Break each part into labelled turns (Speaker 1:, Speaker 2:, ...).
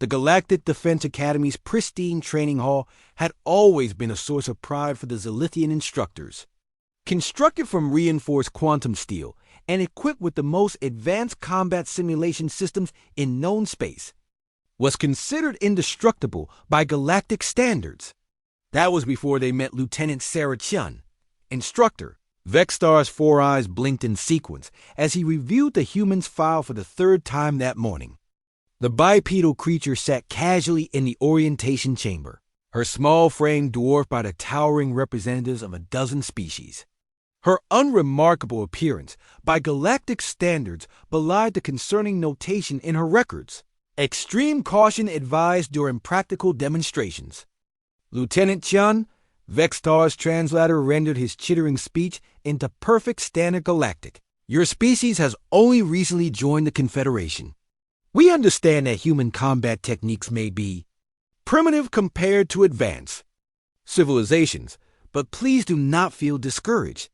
Speaker 1: The Galactic Defense Academy's pristine training hall had always been a source of pride for the Zilithian instructors. Constructed from reinforced quantum steel and equipped with the most advanced combat simulation systems in known space, was considered indestructible by galactic standards. That was before they met Lieutenant Sarah Chun, instructor. Vextar's 4 eyes blinked in sequence as he reviewed the human's file for the 3rd time that morning. The bipedal creature sat casually in the orientation chamber, her small frame dwarfed by the towering representatives of a dozen species. Her unremarkable appearance, by galactic standards, belied the concerning notation in her records. Extreme caution advised during practical demonstrations. Lieutenant Chun, Vextar's translator, rendered his chittering speech into perfect standard galactic. Your species has only recently joined the Confederation. We understand that human combat techniques may be primitive compared to advanced civilizations, but please do not feel discouraged.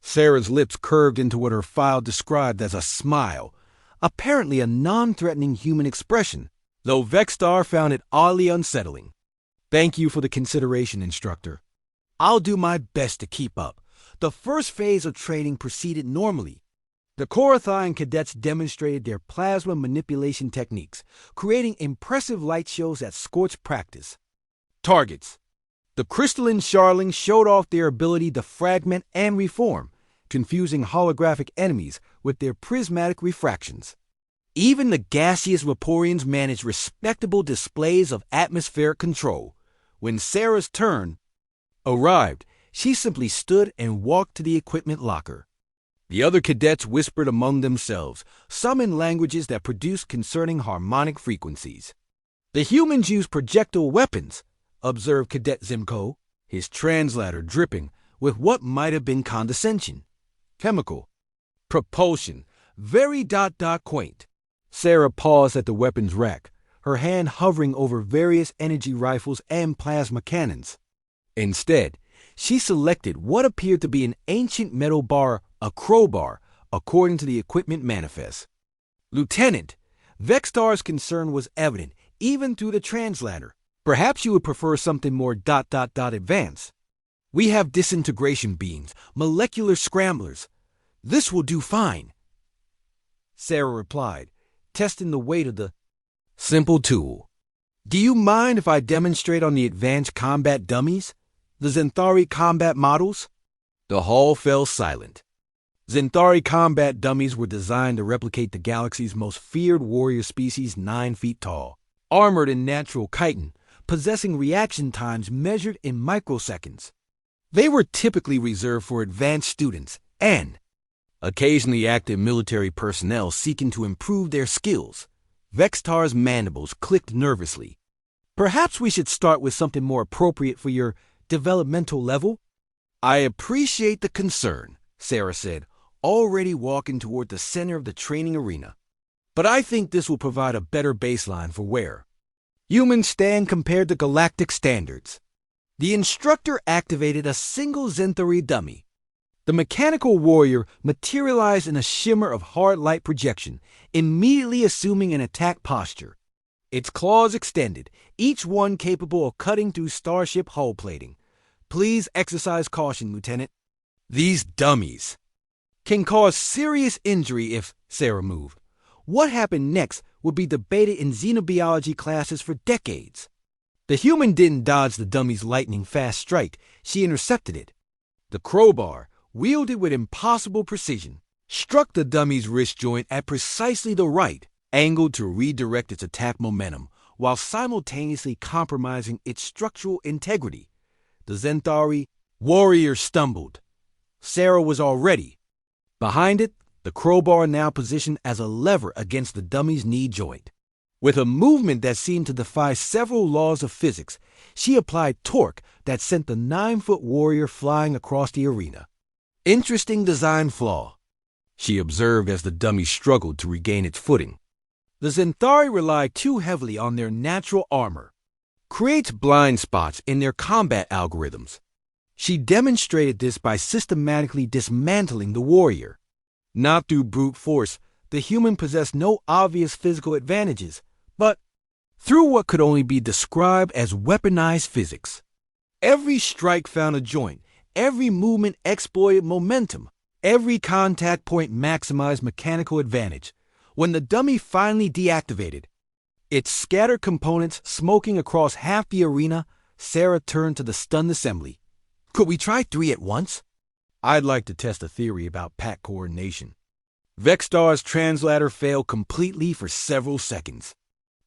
Speaker 1: Sarah's lips curved into what her file described as a smile, apparently a non-threatening human expression, though Vextar found it oddly unsettling. Thank you for the consideration, instructor. I'll do my best to keep up. The first phase of training proceeded normally. The Korathian cadets demonstrated their plasma manipulation techniques, creating impressive light shows that scorched practice. Targets. The crystalline Sharlings showed off their ability to fragment and reform, confusing holographic enemies with their prismatic refractions. Even the gaseous Vaporians managed respectable displays of atmospheric control. When Sarah's turn arrived, she simply stood and walked to the equipment locker. The other cadets whispered among themselves, some in languages that produced concerning harmonic frequencies. The humans use projectile weapons, observed Cadet Zimko, his translator dripping with what might have been condescension. Chemical. Propulsion. Very quaint. Sarah paused at the weapons rack, her hand hovering over various energy rifles and plasma cannons. Instead, she selected what appeared to be an ancient metal bar, a crowbar, according to the equipment manifest. Lieutenant, Vextar's concern was evident, even through the translator. Perhaps you would prefer something more advanced. We have disintegration beams, molecular scramblers. This will do fine, Sarah replied, testing the weight of the simple tool. Do you mind if I demonstrate on the advanced combat dummies, the Zenthari combat models? The hall fell silent. Zenthari combat dummies were designed to replicate the galaxy's most feared warrior species 9 feet tall, armored in natural chitin, possessing reaction times measured in microseconds. They were typically reserved for advanced students and occasionally active military personnel seeking to improve their skills. Vextar's mandibles clicked nervously. Perhaps we should start with something more appropriate for your developmental level? I appreciate the concern, Sarah said, already walking toward the center of the training arena. But I think this will provide a better baseline for where humans stand compared to galactic standards. The instructor activated a single Zenthari dummy. The mechanical warrior materialized in a shimmer of hard light projection, immediately assuming an attack posture. Its claws extended, each one capable of cutting through starship hull plating. Please exercise caution, Lieutenant. These dummies can cause serious injury if Sarah moved. What happened next would be debated in xenobiology classes for decades. The human didn't dodge the dummy's lightning-fast strike. She intercepted it. The crowbar, wielded with impossible precision, struck the dummy's wrist joint at precisely the right angle to redirect its attack momentum, while simultaneously compromising its structural integrity. The Zenthari warrior stumbled. Sarah was already behind it, the crowbar now positioned as a lever against the dummy's knee joint. With a movement that seemed to defy several laws of physics, she applied torque that sent the 9-foot warrior flying across the arena. Interesting design flaw, she observed as the dummy struggled to regain its footing. The Zenthari rely too heavily on their natural armor, creates blind spots in their combat algorithms. She demonstrated this by systematically dismantling the warrior. Not through brute force, the human possessed no obvious physical advantages, but through what could only be described as weaponized physics. Every strike found a joint, every movement exploited momentum, every contact point maximized mechanical advantage. When the dummy finally deactivated, its scattered components smoking across half the arena, Sarah turned to the stunned assembly. Could we try 3 at once? I'd like to test a theory about pack coordination. Vexstar's translator failed completely for several seconds.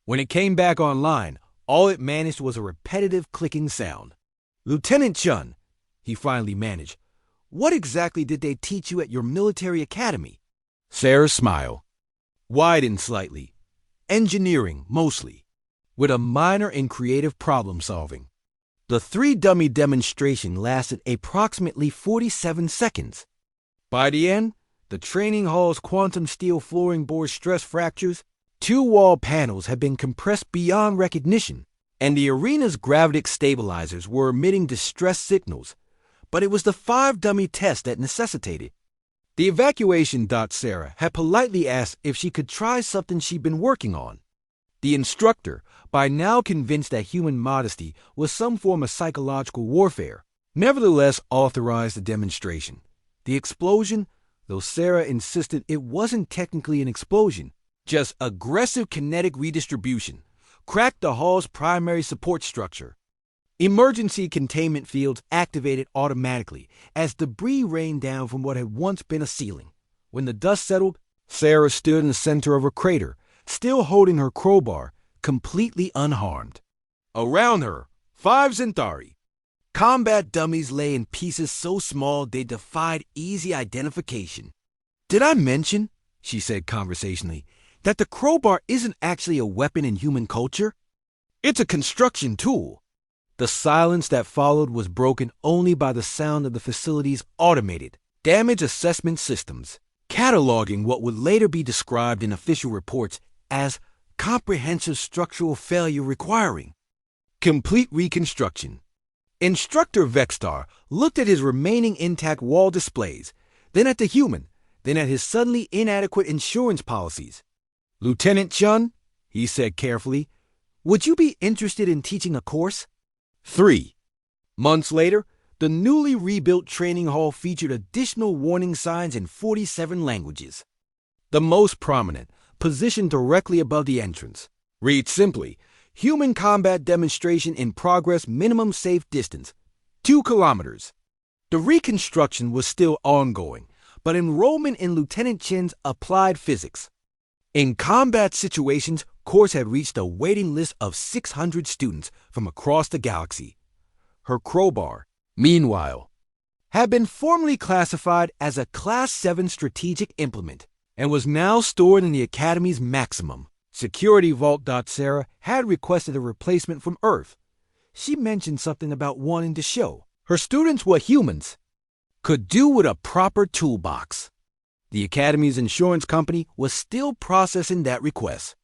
Speaker 1: When it came back online, all it managed was a repetitive clicking sound. Lieutenant Chun, he finally managed, what exactly did they teach you at your military academy? Sarah's smile widened slightly. Engineering, mostly, with a minor in creative problem solving. The 3-dummy demonstration lasted approximately 47 seconds. By the end, the training hall's quantum steel flooring bore stress fractures, 2 wall panels had been compressed beyond recognition, and the arena's gravitic stabilizers were emitting distress signals. But it was the 5-dummy test that necessitated. The evacuation dot Sarah had politely asked if she could try something she'd been working on. The instructor, by now convinced that human modesty was some form of psychological warfare, nevertheless authorized the demonstration. The explosion, though Sarah insisted it wasn't technically an explosion, just aggressive kinetic redistribution, cracked the hall's primary support structure. Emergency containment fields activated automatically as debris rained down from what had once been a ceiling. When the dust settled, Sarah stood in the center of a crater, still holding her crowbar, completely unharmed. Around her, 5 Zentari. Combat dummies lay in pieces so small they defied easy identification. Did I mention, she said conversationally, that the crowbar isn't actually a weapon in human culture? It's a construction tool. The silence that followed was broken only by the sound of the facility's automated damage assessment systems, cataloging what would later be described in official reports as comprehensive structural failure requiring complete reconstruction. Instructor Vexstar looked at his remaining intact wall displays, then at the human, then at his suddenly inadequate insurance policies. Lieutenant Chun, he said carefully, would you be interested in teaching a course? 3 months later, the newly rebuilt training hall featured additional warning signs in 47 languages. The most prominent, positioned directly above the entrance, reads simply, Human combat demonstration in progress, minimum safe distance, 2 kilometers. The reconstruction was still ongoing, but enrollment in Lieutenant Chin's applied physics. In combat situations, course had reached a waiting list of 600 students from across the galaxy. Her crowbar, meanwhile, had been formally classified as a Class 7 strategic implement and was now stored in the Academy's maximum. Security Vault. Sarah had requested a replacement from Earth. She mentioned something about wanting to show her students what humans could do with a proper toolbox. The Academy's insurance company was still processing that request.